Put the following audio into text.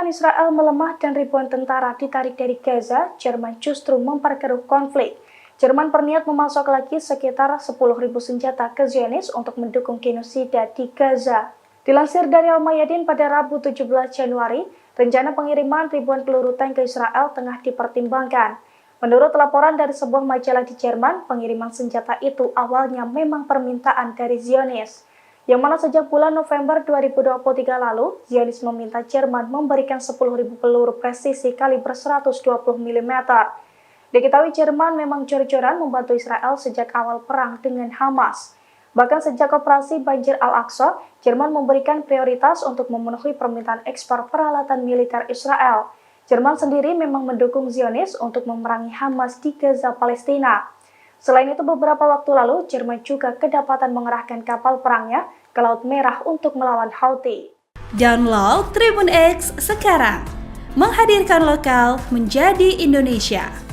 Pertahanan Israel melemah dan ribuan tentara ditarik dari Gaza, Jerman justru memperkeruh konflik. Jerman berniat memasok lagi sekitar 10.000 senjata ke Zionis untuk mendukung genosida di Gaza. Dilansir dari Al-Mayadin pada Rabu 17 Januari, rencana pengiriman ribuan peluru tank ke Israel tengah dipertimbangkan. Menurut laporan dari sebuah majalah di Jerman, pengiriman senjata itu awalnya memang permintaan dari Zionis. Yang mana sejak bulan November 2023 lalu, Zionis meminta Jerman memberikan 10.000 peluru presisi kaliber 120 mm. Diketahui Jerman memang jor-joran membantu Israel sejak awal perang dengan Hamas. Bahkan sejak operasi Banjir Al-Aqsa, Jerman memberikan prioritas untuk memenuhi permintaan ekspor peralatan militer Israel. Jerman sendiri memang mendukung Zionis untuk memerangi Hamas di Gaza, Palestina. Selain itu, beberapa waktu lalu, Jerman juga kedapatan mengerahkan kapal perangnya ke Laut Merah untuk melawan Houthi. Download Tribun X sekarang, menghadirkan lokal menjadi Indonesia.